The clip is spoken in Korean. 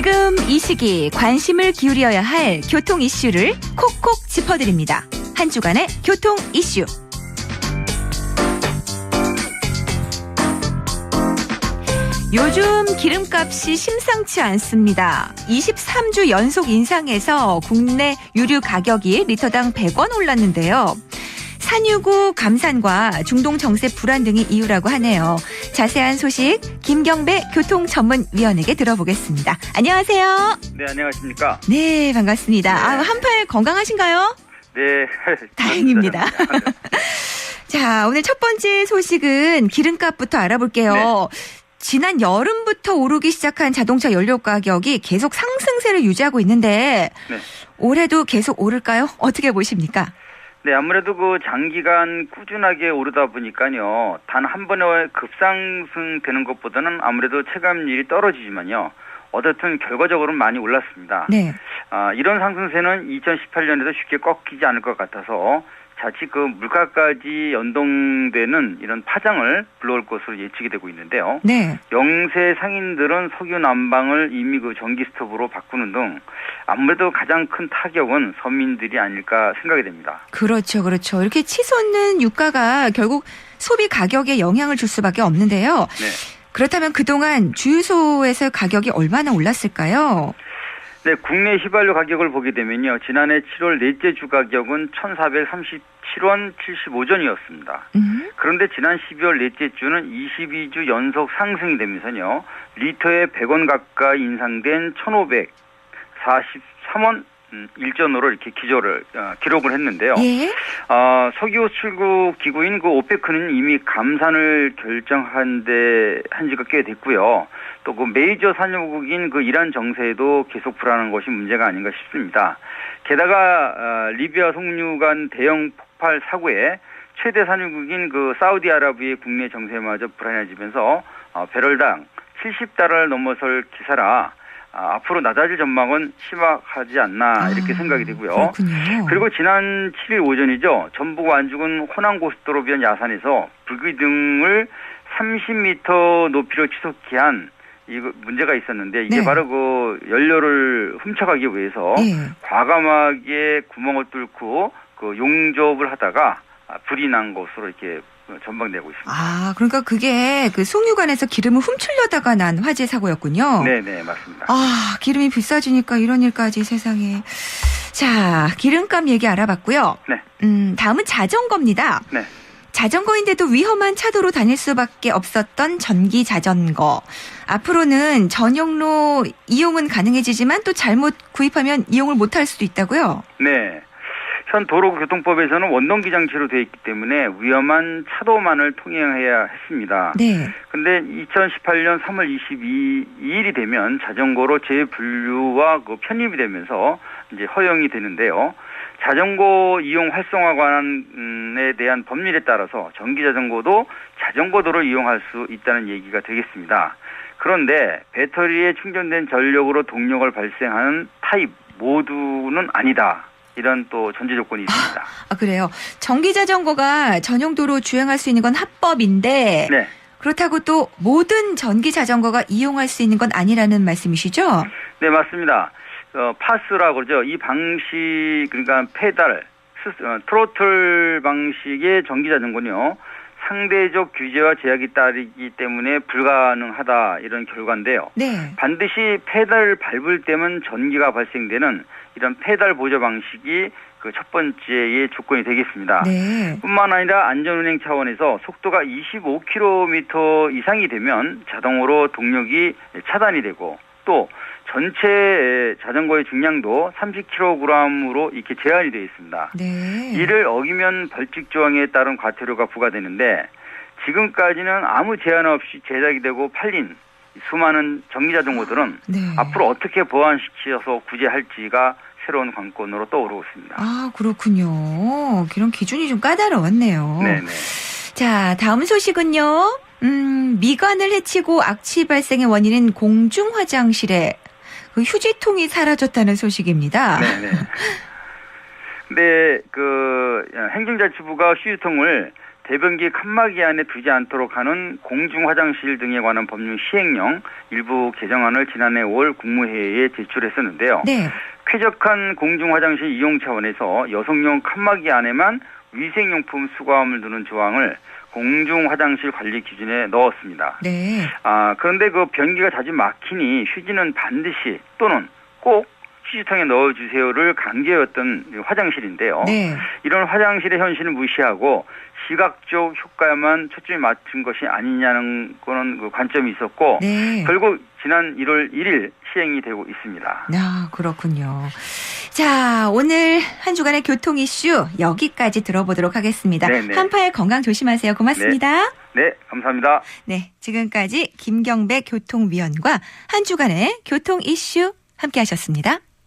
지금 이 시기 관심을 기울여야 할 교통 이슈를 콕콕 짚어드립니다. 한 주간의 교통 이슈. 요즘 기름값이 심상치 않습니다. 23주 연속 인상해서 국내 유류 가격이 리터당 100원 올랐는데요. 산유국 감산과 중동 정세 불안 등이 이유라고 하네요. 자세한 소식 김경배 교통전문위원에게 들어보겠습니다. 안녕하세요. 네, 안녕하십니까. 네, 반갑습니다. 네. 한팔 건강하신가요? 네. 다행입니다. 자, 오늘 첫 번째 소식은 기름값부터 알아볼게요. 네. 지난 여름부터 오르기 시작한 자동차 연료 가격이 계속 상승세를 유지하고 있는데 네. 올해도 계속 오를까요? 어떻게 보십니까? 네, 아무래도 장기간 꾸준하게 오르다 보니까요. 단 한 번에 급상승되는 것보다는 아무래도 체감률이 떨어지지만요. 어쨌든 결과적으로는 많이 올랐습니다. 네. 이런 상승세는 2018년에도 쉽게 꺾이지 않을 것 같아서 자칫 물가까지 연동되는 이런 파장을 불러올 것으로 예측이 되고 있는데요. 네. 영세 상인들은 석유 난방을 이미 전기 스토브로 바꾸는 등 아무래도 가장 큰 타격은 서민들이 아닐까 생각이 됩니다. 그렇죠. 이렇게 치솟는 유가가 결국 소비 가격에 영향을 줄 수밖에 없는데요. 네. 그렇다면 그동안 주유소에서 가격이 얼마나 올랐을까요? 네, 국내 휘발유 가격을 보게 되면요. 지난해 7월 넷째 주 가격은 1,437원 75전이었습니다. 그런데 지난 12월 넷째 주는 22주 연속 상승이 되면서요. 리터에 100원 가까이 인상된 1,543원 1전으로 이렇게 기록을 했는데요. 예. 석유 출국 기구인 오페크는 이미 감산을 결정한 지가 꽤 됐고요. 또 메이저 산유국인 이란 정세에도 계속 불안한 것이 문제가 아닌가 싶습니다. 게다가 리비아 석유 간 대형 폭발 사고에 최대 산유국인 사우디아라비아의 국내 정세마저 불안해지면서 배럴당 70달러를 넘어설 기사라 앞으로 낮아질 전망은 심각하지 않나 이렇게 생각이 되고요. 그렇군요. 그리고 지난 7일 오전이죠. 전북 완주군 호남고속도로 변 야산에서 불기둥을 30m 높이로 치솟게 한 문제가 있었는데 이게 네. 바로 연료를 훔쳐가기 위해서 과감하게 구멍을 뚫고 용접을 하다가 불이 난 것으로 이렇게 전망되고 있습니다. 그러니까 그게 송유관에서 기름을 훔치려다가 난 화재 사고였군요. 네, 맞습니다. 기름이 비싸지니까 이런 일까지 세상에. 자, 기름값 얘기 알아봤고요. 네. 다음은 자전거입니다. 네. 자전거인데도 위험한 차도로 다닐 수밖에 없었던 전기 자전거. 앞으로는 전용로 이용은 가능해지지만 또 잘못 구입하면 이용을 못할 수도 있다고요? 네. 현 도로교통법에서는 원동기 장치로 되어 있기 때문에 위험한 차도만을 통행해야 했습니다. 네. 근데 2018년 3월 22일이 되면 자전거로 재분류와 편입이 되면서 이제 허용이 되는데요. 자전거 이용 활성화관에 대한 법률에 따라서 전기 자전거도 자전거도로 이용할 수 있다는 얘기가 되겠습니다. 그런데 배터리에 충전된 전력으로 동력을 발생하는 타입 모두는 아니다. 이런 또 전제 조건이 있습니다. 그래요. 전기 자전거가 전용도로 주행할 수 있는 건 합법인데 네. 그렇다고 또 모든 전기 자전거가 이용할 수 있는 건 아니라는 말씀이시죠? 네, 맞습니다. 파스라고 그러죠. 이 방식, 그러니까 페달, 트로틀 방식의 전기 자전거는요. 상대적 규제와 제약이 따르기 때문에 불가능하다 이런 결과인데요. 네. 반드시 페달을 밟을 때면 전기가 발생되는 이런 페달 보조 방식이 첫 번째의 조건이 되겠습니다. 네. 뿐만 아니라 안전운행 차원에서 속도가 25km 이상이 되면 자동으로 동력이 차단이 되고 또 전체 자전거의 중량도 30kg으로 이렇게 제한이 되어 있습니다. 네. 이를 어기면 벌칙 조항에 따른 과태료가 부과되는데 지금까지는 아무 제한 없이 제작이 되고 팔린 수많은 전기 자전거들은 앞으로 어떻게 보완시켜서 구제할지가 새로운 관건으로 떠오르고 있습니다. 그렇군요. 그런 기준이 좀 까다로웠네요. 네네. 자, 다음 소식은요. 미관을 해치고 악취 발생의 원인은 공중 화장실에 휴지통이 사라졌다는 소식입니다. 네네. 근데 행정자치부가 휴지통을 대변기 칸막이 안에 두지 않도록 하는 공중 화장실 등에 관한 법률 시행령 일부 개정안을 지난해 5월 국무회의에 제출했었는데요. 네. 쾌적한 공중 화장실 이용 차원에서 여성용 칸막이 안에만 위생용품 수거함을 두는 조항을 공중 화장실 관리 기준에 넣었습니다. 네. 그런데 그 변기가 자주 막히니 휴지는 반드시 또는 꼭 휴지통에 넣어주세요를 강조했던 화장실인데요. 네. 이런 화장실의 현실을 무시하고 시각적 효과에만 초점이 맞춘 것이 아니냐는 거는 그 관점이 있었고 네. 결국 지난 1월 1일 시행이 되고 있습니다. 그렇군요. 자, 오늘 한 주간의 교통 이슈 여기까지 들어보도록 하겠습니다. 네네. 한파의 건강 조심하세요. 고맙습니다. 네, 감사합니다. 네, 지금까지 김경배 교통위원과 한 주간의 교통 이슈 함께 하셨습니다.